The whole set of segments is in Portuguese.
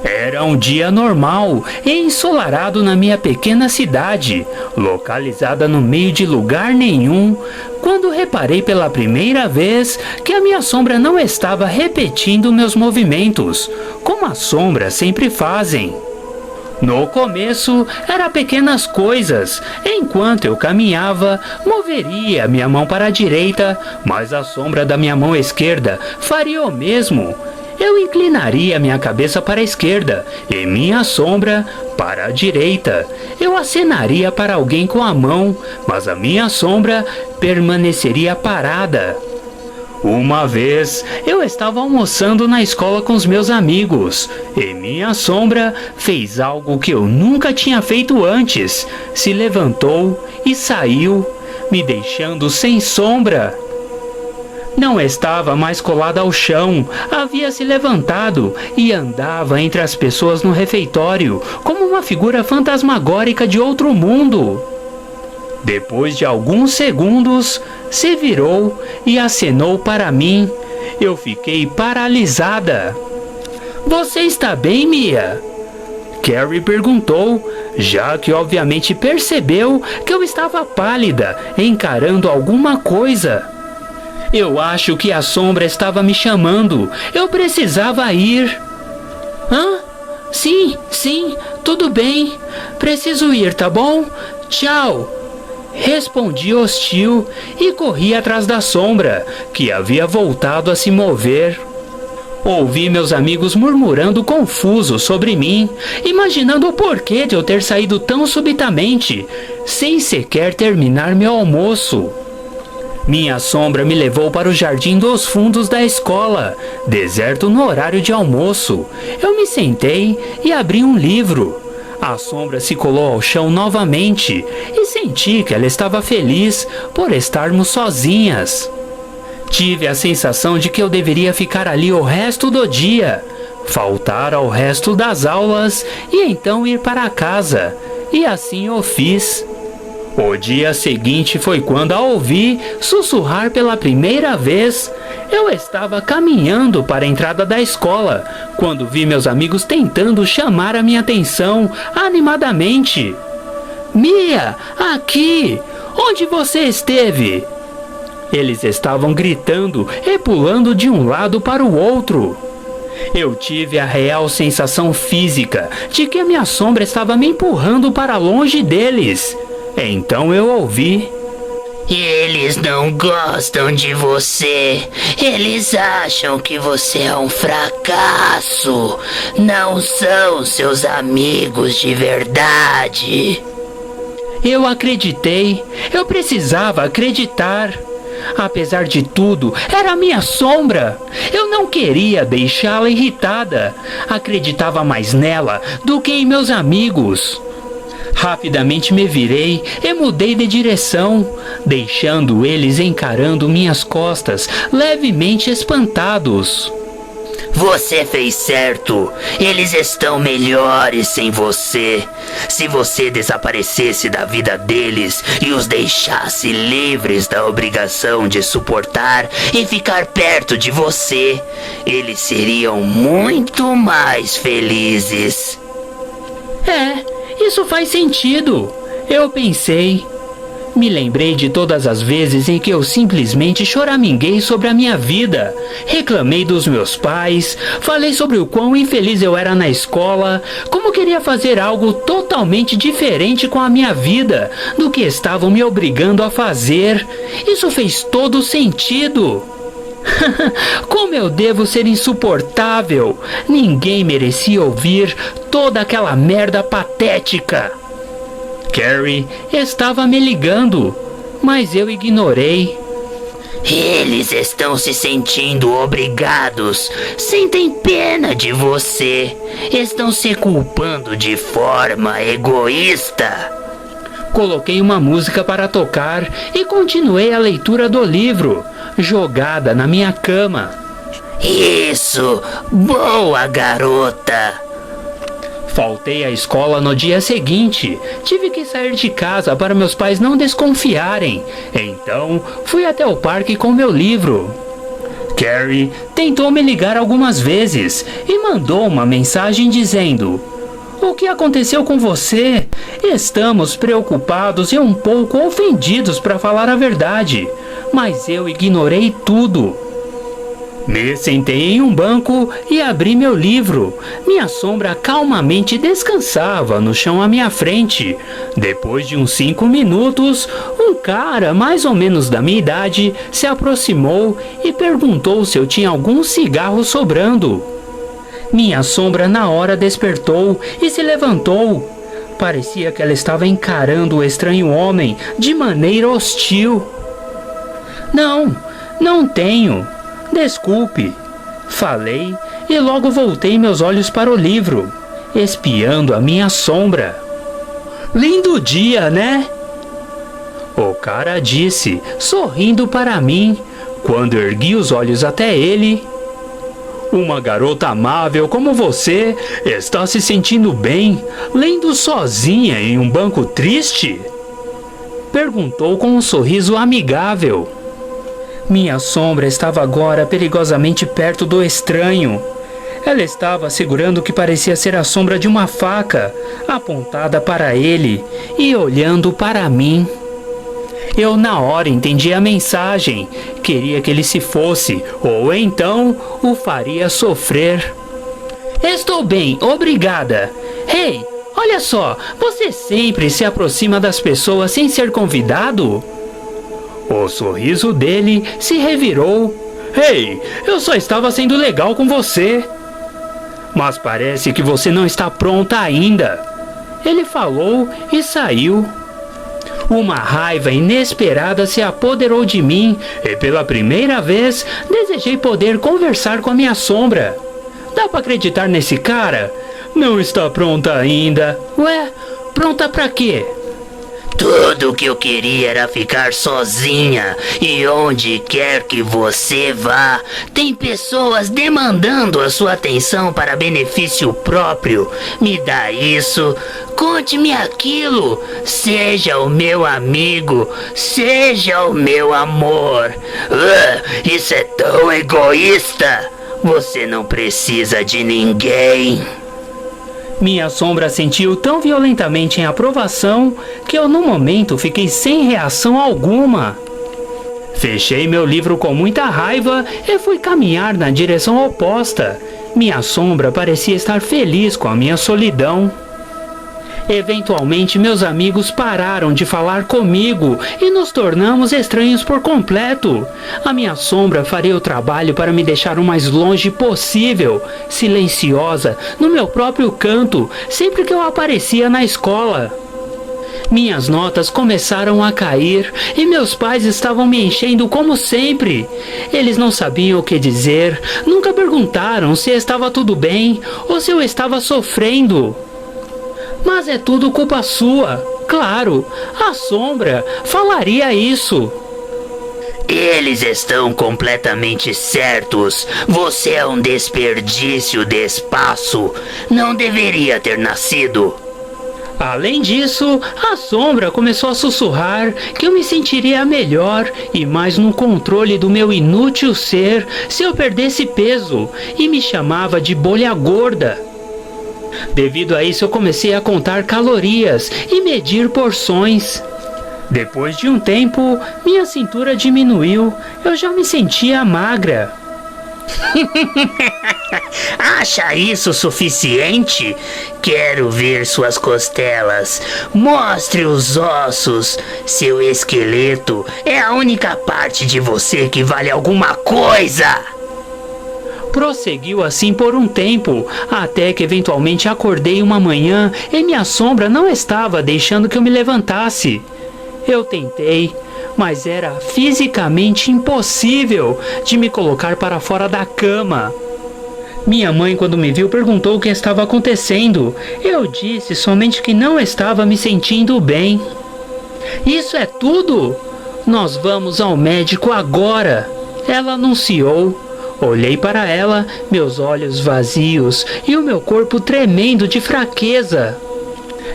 Era um dia normal e ensolarado na minha pequena cidade, localizada no meio de lugar nenhum, quando reparei pela primeira vez que a minha sombra não estava repetindo meus movimentos, como as sombras sempre fazem. No começo, eram pequenas coisas. Enquanto eu caminhava, moveria minha mão para a direita, mas a sombra da minha mão esquerda faria o mesmo. Eu inclinaria minha cabeça para a esquerda e minha sombra para a direita. Eu acenaria para alguém com a mão, mas a minha sombra permaneceria parada. Uma vez, eu estava almoçando na escola com os meus amigos e minha sombra fez algo que eu nunca tinha feito antes. Se levantou e saiu, me deixando sem sombra. Não estava mais colada ao chão, havia se levantado e andava entre as pessoas no refeitório, como uma figura fantasmagórica de outro mundo. Depois de alguns segundos, se virou e acenou para mim. Eu fiquei paralisada. Você está bem, Mia? Carrie perguntou, já que obviamente percebeu que eu estava pálida, encarando alguma coisa. Eu acho que a sombra estava me chamando. Eu precisava ir. Hã? Sim, tudo bem. Preciso ir, tá bom? Tchau. Respondi hostil e corri atrás da sombra, que havia voltado a se mover. Ouvi meus amigos murmurando confusos sobre mim, imaginando o porquê de eu ter saído tão subitamente, sem sequer terminar meu almoço. Minha sombra me levou para o jardim dos fundos da escola, deserto no horário de almoço. Eu me sentei e abri um livro. A sombra se colou ao chão novamente e senti que ela estava feliz por estarmos sozinhas. Tive a sensação de que eu deveria ficar ali o resto do dia, faltar ao resto das aulas e então ir para casa. E assim o fiz. O dia seguinte foi quando a ouvi sussurrar pela primeira vez. Eu estava caminhando para a entrada da escola, quando vi meus amigos tentando chamar a minha atenção animadamente. Mia, aqui! Onde você esteve? Eles estavam gritando e pulando de um lado para o outro. Eu tive a real sensação física de que a minha sombra estava me empurrando para longe deles. Então eu ouvi: eles não gostam de você. Eles acham que você é um fracasso. Não são seus amigos de verdade. Eu acreditei. Eu precisava acreditar. Apesar de tudo, era a minha sombra. Eu não queria deixá-la irritada. Acreditava mais nela do que em meus amigos. Rapidamente me virei e mudei de direção, deixando eles encarando minhas costas, levemente espantados. Você fez certo. Eles estão melhores sem você. Se você desaparecesse da vida deles e os deixasse livres da obrigação de suportar e ficar perto de você, eles seriam muito mais felizes. Isso faz sentido. Eu pensei. Me lembrei de todas as vezes em que eu simplesmente choraminguei sobre a minha vida. Reclamei dos meus pais, falei sobre o quão infeliz eu era na escola, como queria fazer algo totalmente diferente com a minha vida do que estavam me obrigando a fazer. Isso fez todo sentido. Como eu devo ser insuportável. Ninguém merecia ouvir toda aquela merda patética. Carrie estava me ligando, mas eu ignorei. Eles estão se sentindo obrigados. Sentem pena de você. Estão se culpando de forma egoísta. Coloquei uma música para tocar e continuei a leitura do livro, jogada na minha cama. Isso! Boa, garota! Faltei à escola no dia seguinte. Tive que sair de casa para meus pais não desconfiarem. Então, fui até o parque com meu livro. Carrie tentou me ligar algumas vezes e mandou uma mensagem dizendo: "O que aconteceu com você? Estamos preocupados e um pouco ofendidos, para falar a verdade, mas eu ignorei tudo." Me sentei em um banco e abri meu livro. Minha sombra calmamente descansava no chão à minha frente. Depois de uns 5 minutos, um cara mais ou menos da minha idade se aproximou e perguntou se eu tinha algum cigarro sobrando. Minha sombra na hora despertou e se levantou. Parecia que ela estava encarando o estranho homem de maneira hostil. Não tenho. Desculpe, falei e logo voltei meus olhos para o livro, espiando a minha sombra. "Lindo dia, né?" O cara disse, sorrindo para mim, quando ergui os olhos até ele. "Uma garota amável como você está se sentindo bem, lendo sozinha em um banco triste?" Perguntou com um sorriso amigável. Minha sombra estava agora perigosamente perto do estranho. Ela estava segurando o que parecia ser a sombra de uma faca, apontada para ele e olhando para mim. Eu na hora entendi a mensagem. Queria que ele se fosse, ou então o faria sofrer. "Estou bem, obrigada. Hey, olha só, você sempre se aproxima das pessoas sem ser convidado?" O sorriso dele se revirou. "Ei, eu só estava sendo legal com você." "Mas parece que você não está pronta ainda." Ele falou e saiu. Uma raiva inesperada se apoderou de mim e pela primeira vez desejei poder conversar com a minha sombra. "Dá pra acreditar nesse cara? Não está pronta ainda." "Ué, pronta pra quê?" Tudo o que eu queria era ficar sozinha, e onde quer que você vá, tem pessoas demandando a sua atenção para benefício próprio. Me dá isso, conte-me aquilo, seja o meu amigo, seja o meu amor. Isso é tão egoísta. Você não precisa de ninguém. Minha sombra sentiu tão violentamente em aprovação que eu no momento fiquei sem reação alguma. Fechei meu livro com muita raiva e fui caminhar na direção oposta. Minha sombra parecia estar feliz com a minha solidão. Eventualmente meus amigos pararam de falar comigo e nos tornamos estranhos por completo. A minha sombra faria o trabalho para me deixar o mais longe possível, silenciosa, no meu próprio canto, sempre que eu aparecia na escola. Minhas notas começaram a cair e meus pais estavam me enchendo como sempre. Eles não sabiam o que dizer, nunca perguntaram se estava tudo bem ou se eu estava sofrendo. Mas é tudo culpa sua. Claro, a sombra falaria isso. Eles estão completamente certos. Você é um desperdício de espaço. Não deveria ter nascido. Além disso, a sombra começou a sussurrar que eu me sentiria melhor e mais no controle do meu inútil ser se eu perdesse peso, e me chamava de bolha gorda. Devido a isso, eu comecei a contar calorias e medir porções. Depois de um tempo, minha cintura diminuiu. Eu já me sentia magra. Acha isso suficiente? Quero ver suas costelas. Mostre os ossos. Seu esqueleto é a única parte de você que vale alguma coisa. Prosseguiu assim por um tempo, até que eventualmente acordei uma manhã e minha sombra não estava deixando que eu me levantasse. Eu tentei, mas era fisicamente impossível de me colocar para fora da cama. Minha mãe, quando me viu, perguntou o que estava acontecendo. Eu disse somente que não estava me sentindo bem. "Isso é tudo? Nós vamos ao médico agora", ela anunciou. Olhei para ela, meus olhos vazios e o meu corpo tremendo de fraqueza.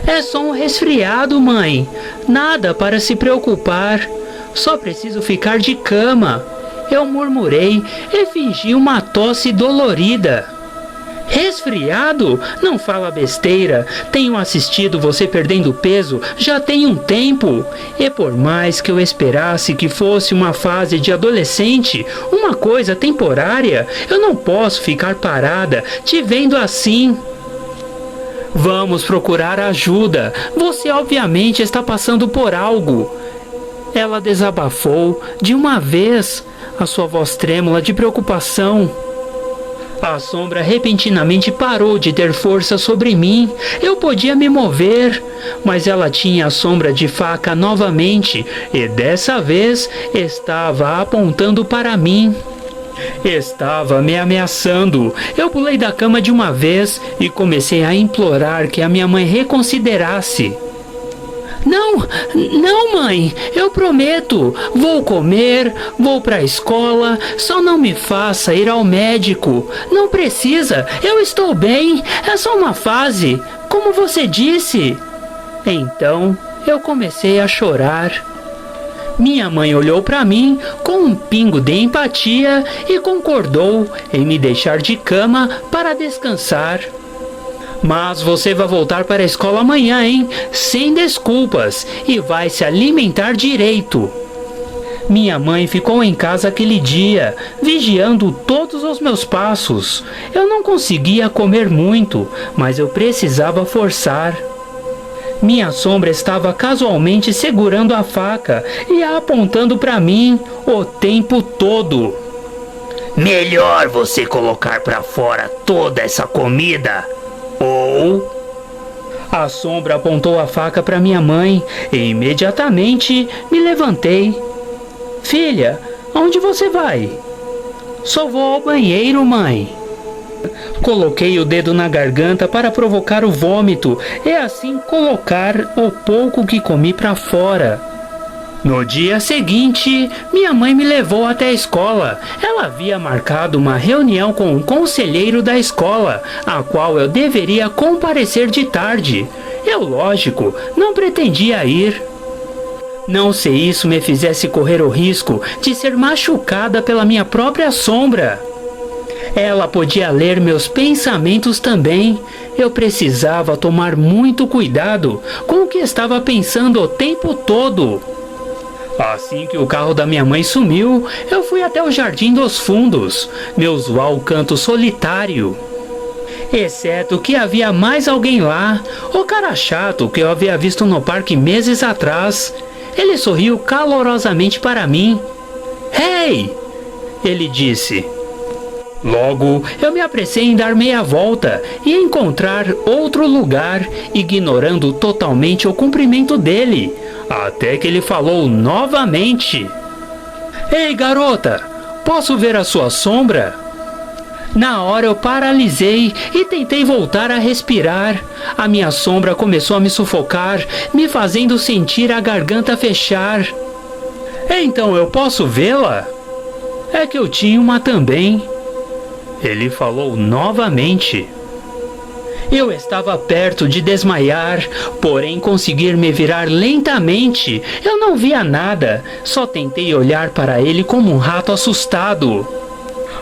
"É só um resfriado, mãe. Nada para se preocupar. Só preciso ficar de cama." Eu murmurei e fingi uma tosse dolorida. Resfriado? Não fala besteira. Tenho assistido você perdendo peso já tem um tempo. E por mais que eu esperasse que fosse uma fase de adolescente, uma coisa temporária, eu não posso ficar parada te vendo assim. Vamos procurar ajuda. Você obviamente está passando por algo. Ela desabafou de uma vez, a sua voz trêmula de preocupação. A sombra repentinamente parou de ter força sobre mim. Eu podia me mover, mas ela tinha a sombra de faca novamente e dessa vez estava apontando para mim. Estava me ameaçando. Eu pulei da cama de uma vez e comecei a implorar que a minha mãe reconsiderasse. Não, não, mãe, eu prometo. Vou comer, vou para a escola, só não me faça ir ao médico. Não precisa, eu estou bem, é só uma fase, como você disse. Então, eu comecei a chorar. Minha mãe olhou para mim com um pingo de empatia e concordou em me deixar de cama para descansar. Mas você vai voltar para a escola amanhã, hein? Sem desculpas, e vai se alimentar direito. Minha mãe ficou em casa aquele dia, vigiando todos os meus passos. Eu não conseguia comer muito, mas eu precisava forçar. Minha sombra estava casualmente segurando a faca e a apontando para mim o tempo todo. Melhor você colocar para fora toda essa comida. Ou... A sombra apontou a faca para minha mãe e imediatamente me levantei. Filha, aonde você vai? Só vou ao banheiro, mãe. Coloquei o dedo na garganta para provocar o vômito e assim colocar o pouco que comi para fora. No dia seguinte, minha mãe me levou até a escola. Ela havia marcado uma reunião com um conselheiro da escola, a qual eu deveria comparecer de tarde. Eu, lógico, não pretendia ir. Não se isso me fizesse correr o risco de ser machucada pela minha própria sombra. Ela podia ler meus pensamentos também. Eu precisava tomar muito cuidado com o que estava pensando o tempo todo. Assim que o carro da minha mãe sumiu, eu fui até o Jardim dos Fundos, meu usual canto solitário. Exceto que havia mais alguém lá, o cara chato que eu havia visto no parque meses atrás. Ele sorriu calorosamente para mim. Hey! Ele disse. Logo, eu me apressei em dar meia volta e encontrar outro lugar, ignorando totalmente o cumprimento dele, até que ele falou novamente. Ei, garota, posso ver a sua sombra? Na hora eu paralisei e tentei voltar a respirar. A minha sombra começou a me sufocar, me fazendo sentir a garganta fechar. Então eu posso vê-la? É que eu tinha uma também. Ele falou novamente. Eu estava perto de desmaiar, porém conseguir me virar lentamente. Eu não via nada, só tentei olhar para ele como um rato assustado.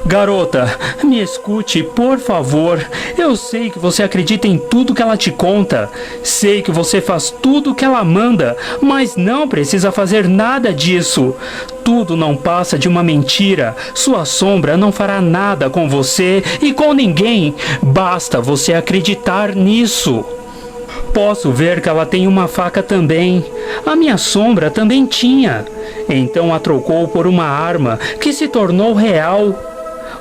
Garota, me escute, por favor. Eu sei que você acredita em tudo que ela te conta. Sei que você faz tudo que ela manda, mas não precisa fazer nada disso. Tudo não passa de uma mentira. Sua sombra não fará nada com você e com ninguém. Basta você acreditar nisso. Posso ver que ela tem uma faca também. A minha sombra também tinha. Então a trocou por uma arma que se tornou real.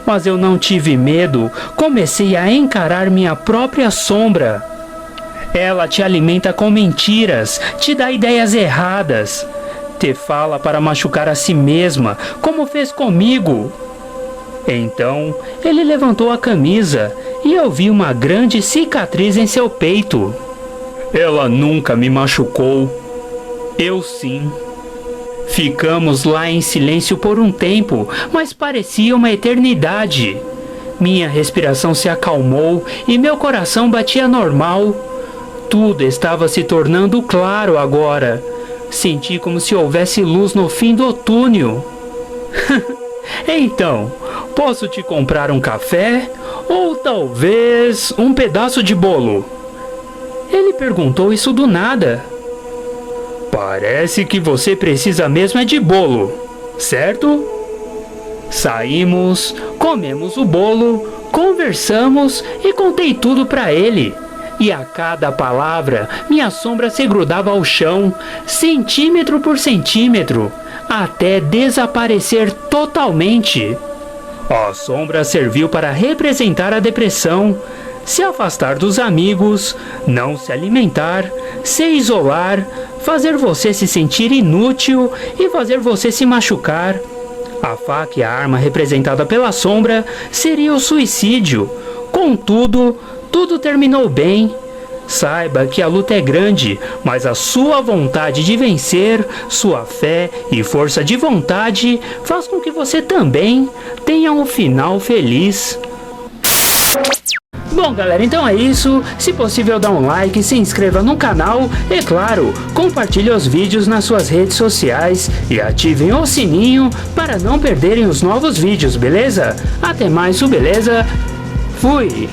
Mas eu não tive medo, comecei a encarar minha própria sombra. Ela te alimenta com mentiras, te dá ideias erradas, te fala para machucar a si mesma, como fez comigo. Então, ele levantou a camisa e eu vi uma grande cicatriz em seu peito. Ela nunca me machucou. Eu sim. Ficamos lá em silêncio por um tempo, mas parecia uma eternidade. Minha respiração se acalmou e meu coração batia normal. Tudo estava se tornando claro agora. Senti como se houvesse luz no fim do túnel. Então, posso te comprar um café ou talvez um pedaço de bolo? Ele perguntou isso do nada. Parece que você precisa mesmo é de bolo, certo? Saímos, comemos o bolo, conversamos e contei tudo para ele. E a cada palavra, minha sombra se grudava ao chão, centímetro por centímetro, até desaparecer totalmente. A sombra serviu para representar a depressão, se afastar dos amigos, não se alimentar, se isolar, fazer você se sentir inútil e fazer você se machucar. A faca e a arma representada pela sombra seria o suicídio. Contudo, tudo terminou bem. Saiba que a luta é grande, mas a sua vontade de vencer, sua fé e força de vontade faz com que você também tenha um final feliz. Bom, galera, então é isso. Se possível, dá um like, se inscreva no canal e, claro, compartilhe os vídeos nas suas redes sociais e ativem o sininho para não perderem os novos vídeos, beleza? Até mais, beleza? Fui!